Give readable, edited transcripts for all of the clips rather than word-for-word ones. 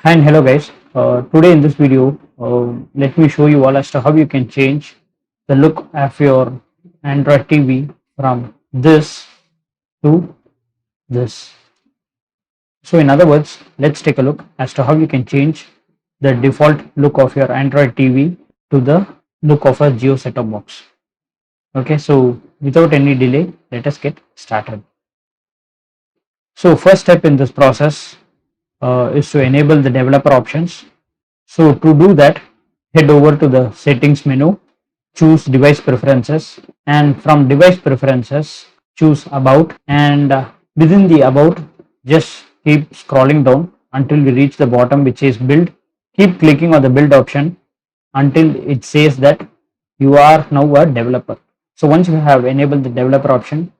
Hi and hello guys. Today in this video, let me show you all as to how you can change the look of your Android TV from this to this. So in other words, let's take a look as to how you can change the default look of your Android TV to the look of a Jio set-top box. Okay, so without any delay, let us get started. So first step in this process is to enable the developer options. So to do that, head over to the settings menu, choose device preferences, and from device preferences, choose about, and within the about, just keep scrolling down until we reach the bottom which says build. Keep clicking on the build option until it says that you are now a developer. So once you have enabled the developer option,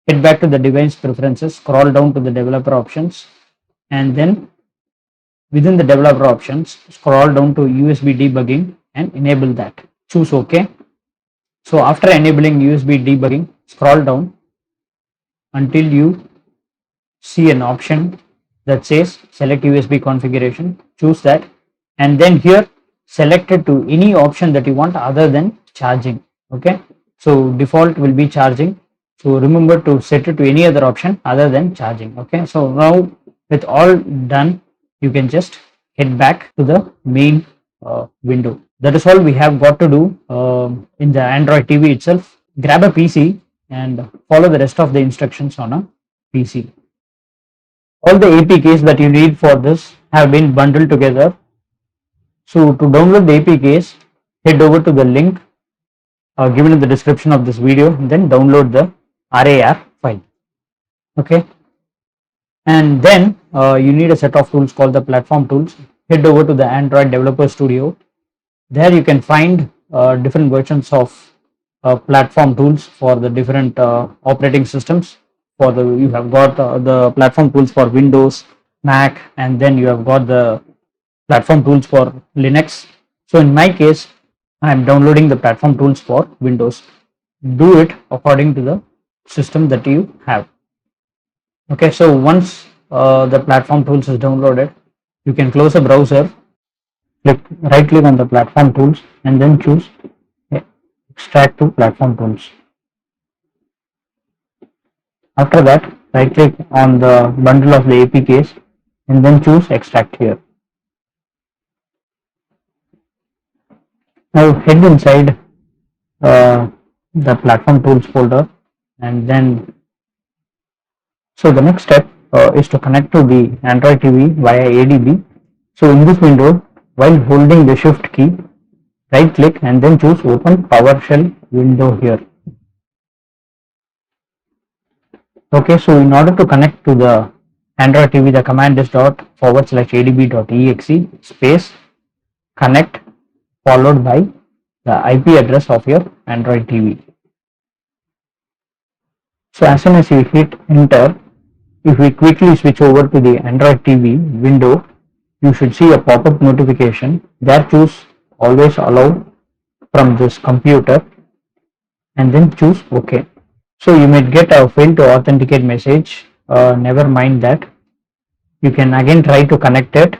head back to the device preferences, scroll down to the developer options, and then within the developer options, scroll down to USB debugging and enable that. Choose OK. So after enabling USB debugging, scroll down until you see an option that says select USB configuration. Choose that, and then here select it to any option that you want other than charging. Okay, so default will be charging. So remember to set it to any other option other than charging. Okay, so now with all done, you can just head back to the main window. That is all we have got to do in the Android TV itself. Grab a PC and follow the rest of the instructions on a PC. All the APKs that you need for this have been bundled together. So to download the APKs, head over to the link given in the description of this video, and then download the RAR file. Okay, and then you need a set of tools called the platform tools. Head over to the Android Developer Studio. There you can find different versions of platform tools for the different operating systems. For the you have got the platform tools for Windows, Mac, and then you have got the platform tools for Linux. So in my case, I am downloading the platform tools for Windows. Do it according to the system that you have. Okay, so once the platform tools is downloaded, you can close a browser, right click on the platform tools, and then choose extract to platform tools. After that, right click on the bundle of the APKs and then choose extract here. Now head inside the platform tools folder, and then so the next step is to connect to the Android TV via ADB. So in this window, while holding the shift key, right click and then choose open PowerShell window here. Okay, so in order to connect to the Android TV, the command is ./adb.exe space connect followed by the IP address of your Android TV. So as soon as you hit enter, if we quickly switch over to the Android TV window, you should see a pop-up notification. There choose always allow from this computer and then choose OK. So you may get a fail to authenticate message. Never mind that. You can again try to connect it,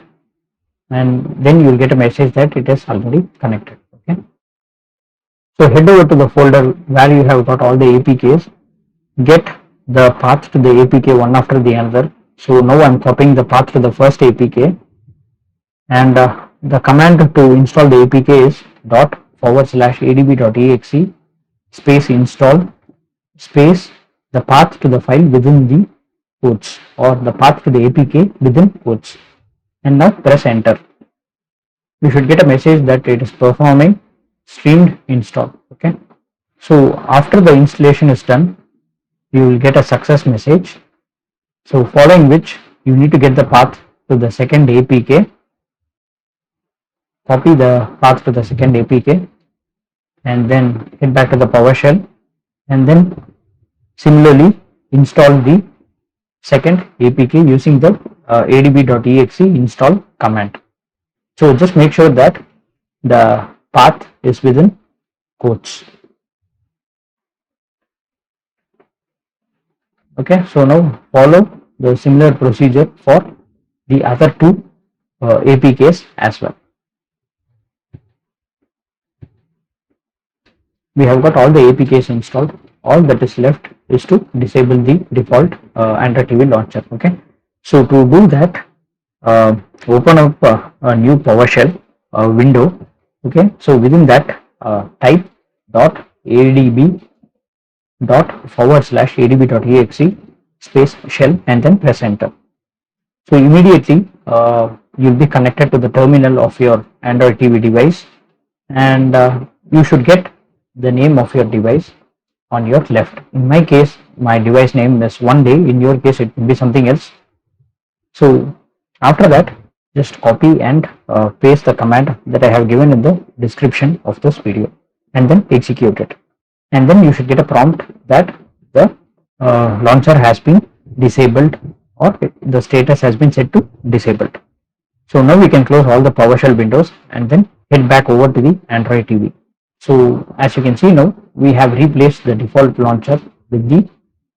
and then you will get a message that it is already connected. Okay. So head over to the folder where you have got all the APKs. Get the path to the APK one after the other. So now I am copying the path to the first APK, and the command to install the APK is ./adb.exe space install space the path to the file within the quotes, or the path to the APK within quotes, and now press enter. You should get a message that it is performing streamed install. Okay, so after the installation is done, you will get a success message. So following which you need to get the path to the second APK, copy the path to the second APK, and then head back to the PowerShell, and then similarly install the second APK using the adb.exe install command. So just make sure that the path is within quotes. Okay, so now follow the similar procedure for the other two APKs as well. We have got all the APKs installed. All that is left is to disable the default Android TV launcher. Okay, so to do that, open up a new PowerShell window. Okay, so within that, type .adb ./adb.exe space shell and then press enter. So immediately you'll be connected to the terminal of your Android TV device, and you should get the name of your device on your left. In my case, my device name is One Day. In your case, it will be something else. So after that, just copy and paste the command that I have given in the description of this video, and then execute it. And then you should get a prompt that the launcher has been disabled, or the status has been set to disabled. So now we can close all the PowerShell windows and then head back over to the Android TV. So as you can see now, we have replaced the default launcher with the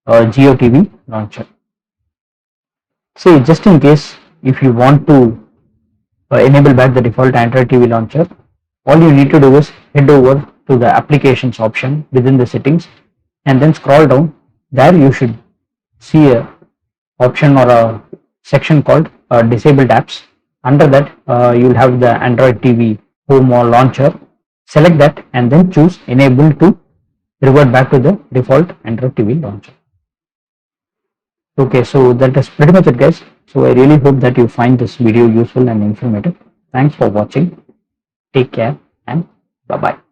GeoTV launcher. So just in case if you want to enable back the default Android TV launcher, all you need to do is head over to the applications option within the settings and then scroll down. There you should see a option or a section called disabled apps. Under that you'll have the Android TV home or launcher. Select that and then choose enable to revert back to the default Android TV launcher. Okay, so that is pretty much it, guys. So I really hope that you find this video useful and informative. Thanks for watching. Take care and bye bye.